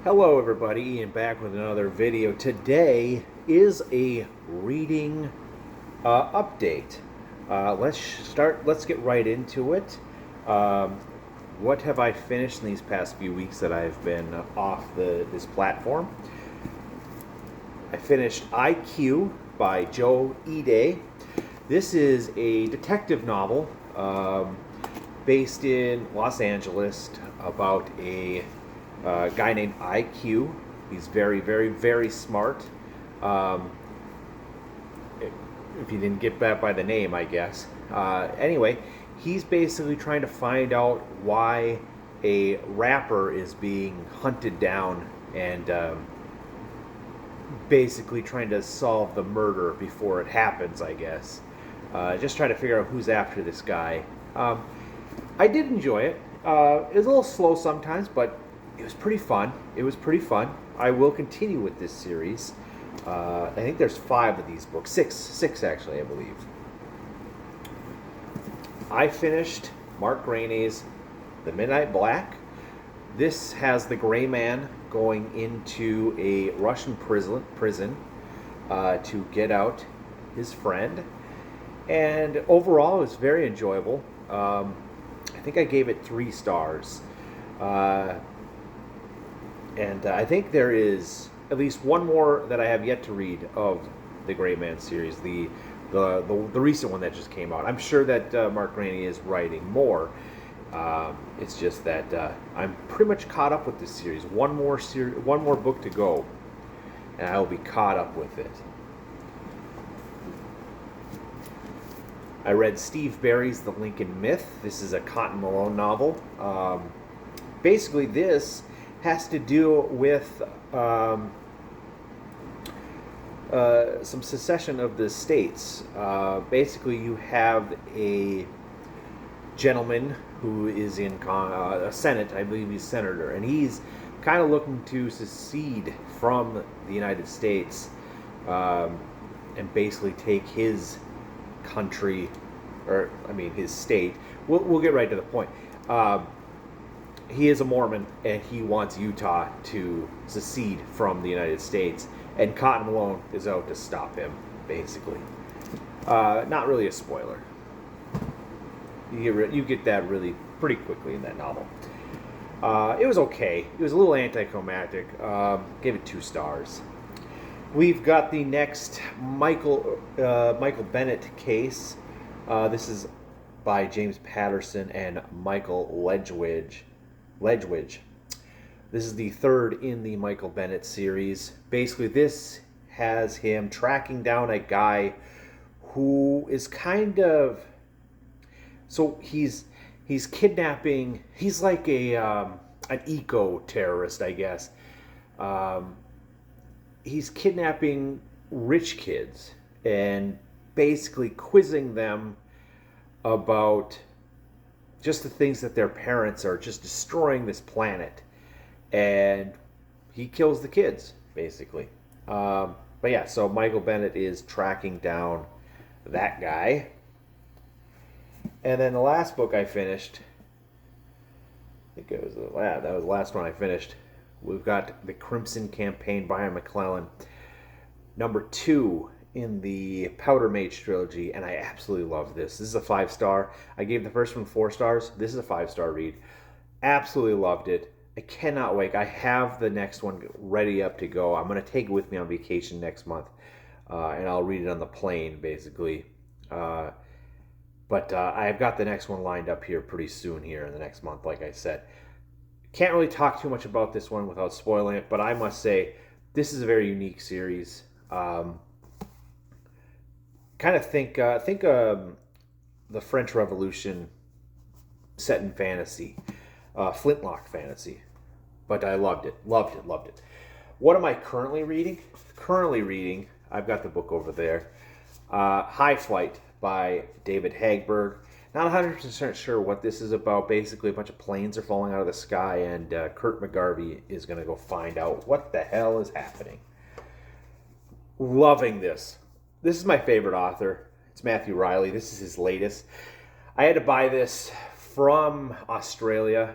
Hello everybody, Ian back with another video. Today is a reading update. Let's get right into it. Um, what have I finished in these past few weeks that I've been off this platform? I finished IQ by Joe Ide. This is a detective novel based in Los Angeles about a guy named IQ. He's very, very, very smart. Um, if you didn't get that by the name, I guess. Anyway, he's basically trying to find out why a rapper is being hunted down and basically trying to solve the murder before it happens, I guess. Just trying to figure out who's after this guy. I did enjoy it. It was a little slow sometimes, but it was pretty fun. It was pretty fun. I will continue with this series. I think there's 5 of these books. Six actually, I believe. I finished Mark Greaney's The Midnight Black. This has the Gray Man going into a Russian prison to get out his friend. And overall, it was very enjoyable. I think I gave it 3 stars. And I think there is at least one more that I have yet to read of the Gray Man series, the recent one that just came out. I'm sure that Mark Greaney is writing more. It's just that I'm pretty much caught up with this series. One more book to go, and I will be caught up with it. I read Steve Barry's The Lincoln Myth. This is a Cotton Malone novel. Basically, this has to do with some secession of the states. Basically, you have a gentleman who is in a Senate, I believe he's senator, and he's kind of looking to secede from the United States and basically take his country, or I mean his state. We'll get right to the point. He is a Mormon, and he wants Utah to secede from the United States, and Cotton Malone is out to stop him, basically. Not really a spoiler. You get that really pretty quickly in that novel. It was okay. It was a little anticlimactic. Gave it 2 stars. We've got the next Michael Bennett case. This is by James Patterson and Michael Ledwidge. This is the 3rd in the Michael Bennett series. Basically, this has him tracking down a guy who is kind of, so he's kidnapping. He's like an eco terrorist, I guess. He's kidnapping rich kids and basically quizzing them about just the things that their parents are just destroying this planet, and he kills the kids basically. But yeah, so Michael Bennett is tracking down that guy. And then the last book I finished, I think it was that was the last one I finished. We've got The Crimson Campaign by Brian McClellan, number 2 in the Powder Mage trilogy, and I absolutely love this. This is a 5-star. I gave the first one 4 stars. This is a 5-star read. Absolutely loved it. I cannot wait. I have the next one ready up to go. I'm going to take it with me on vacation next month, and I'll read it on the plane, basically. But I've got the next one lined up here pretty soon here in the next month, like I said. Can't really talk too much about this one without spoiling it, but I must say this is a very unique series. Kind of think the French Revolution set in fantasy, flintlock fantasy. But I loved it. What am I currently reading? I've got the book over there. High Flight by David Hagberg. Not 100% sure what this is about. Basically, a bunch of planes are falling out of the sky, and Kurt McGarvey is going to go find out what the hell is happening. Loving this. This is my favorite author. It's Matthew Riley. This is his latest. I had to buy this from Australia.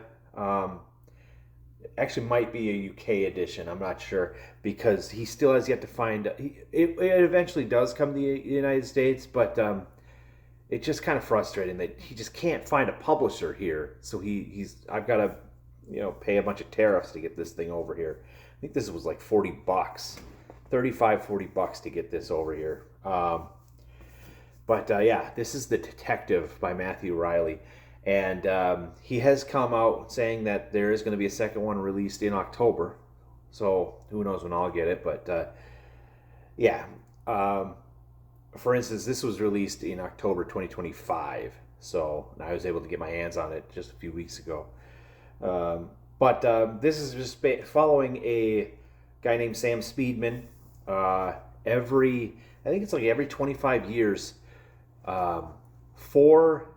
actually might be a UK edition. I'm not sure because he still has yet to find. It eventually does come to the United States, but it's just kind of frustrating that he just can't find a publisher here. So he's I've got to pay a bunch of tariffs to get this thing over here. I think this was like $40, 35, $40 to get this over here. But yeah, this is The Detective by Matthew Riley. And he has come out saying that there is going to be a second one released in October. So who knows when I'll get it. But yeah. For instance, this was released in October 2025. So I was able to get my hands on it just a few weeks ago. But this is just following a guy named Sam Speedman. I think it's like every 25 years, 4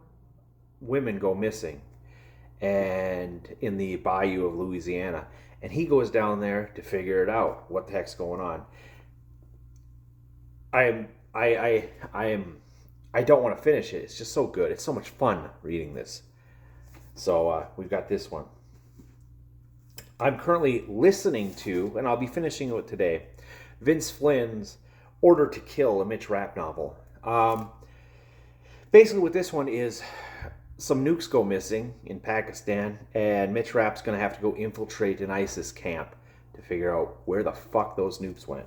women go missing, and in the bayou of Louisiana, and he goes down there to figure it out. What the heck's going on? I don't want to finish it. It's just so good. It's so much fun reading this. So we've got this one. I'm currently listening to, and I'll be finishing it today, Vince Flynn's Order to Kill, a Mitch Rapp novel. Basically what this one is, some nukes go missing in Pakistan, and Mitch Rapp's going to have to go infiltrate an ISIS camp to figure out where the fuck those nukes went.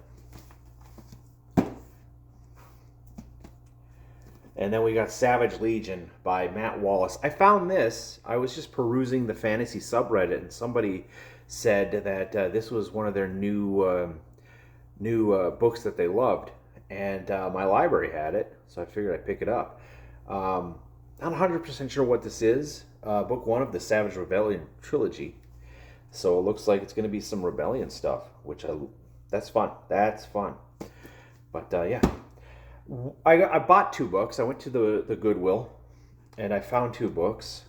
And then we got Savage Legion by Matt Wallace. I found this. I was just perusing the fantasy subreddit, and somebody said that this was one of their new books that they loved. And my library had it, so I figured I'd pick it up. Not 100% sure what this is. Book 1 of the Savage Rebellion trilogy. So it looks like it's going to be some rebellion stuff, which that's fun. That's fun. But yeah. I bought 2 books. I went to the Goodwill, and I found 2 books.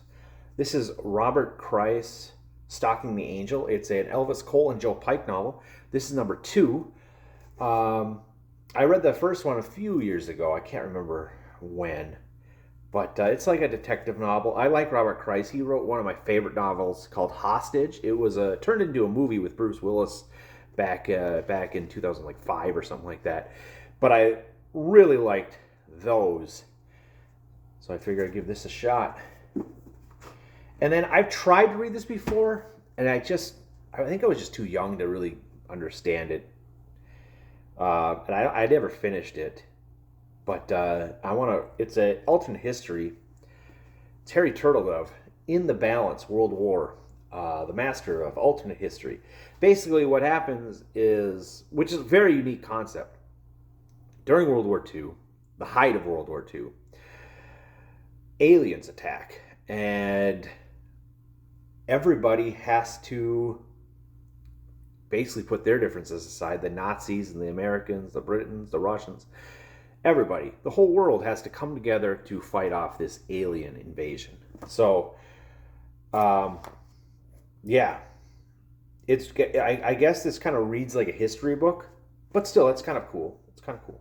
This is Robert Kreis, Stalking the Angel. It's an Elvis Cole and Joe Pike novel. This is number 2. I read the first one a few years ago. I can't remember when. But it's like a detective novel. I like Robert Kreis. He wrote one of my favorite novels called Hostage. It was turned into a movie with Bruce Willis back in 2005 or something like that. But I really liked those. So I figured I'd give this a shot. And then I've tried to read this before, and I think I was just too young to really understand it. And I never finished it. But it's an alternate history. It's Harry Turtledove, In the Balance, World War, the master of alternate history. Basically what happens is, which is a very unique concept, during World War II, the height of World War II, aliens attack, and everybody has to basically put their differences aside. The Nazis and the Americans, the Britons, the Russians, everybody, the whole world has to come together to fight off this alien invasion. So, yeah, I guess this kind of reads like a history book, but still, it's kind of cool. It's kind of cool.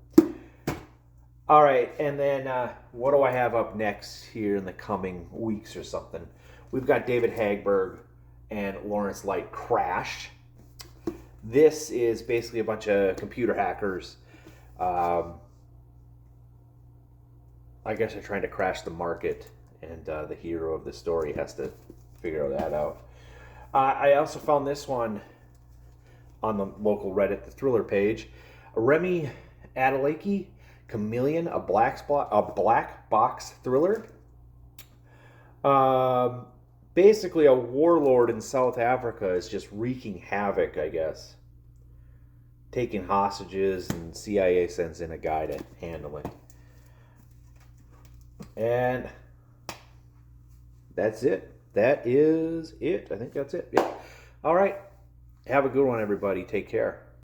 All right, and then what do I have up next here in the coming weeks or something? We've got David Hagberg and Lawrence Light, Crash. This is basically a bunch of computer hackers. I guess they're trying to crash the market, and the hero of the story has to figure that out. I also found this one on the local Reddit, the thriller page. Remy Adeleke, Chameleon, a black box thriller. Basically, a warlord in South Africa is just wreaking havoc, I guess. Taking hostages, and CIA sends in a guy to handle it. And that's it. That is it. I think that's it. Yeah. All right. Have a good one, everybody. Take care.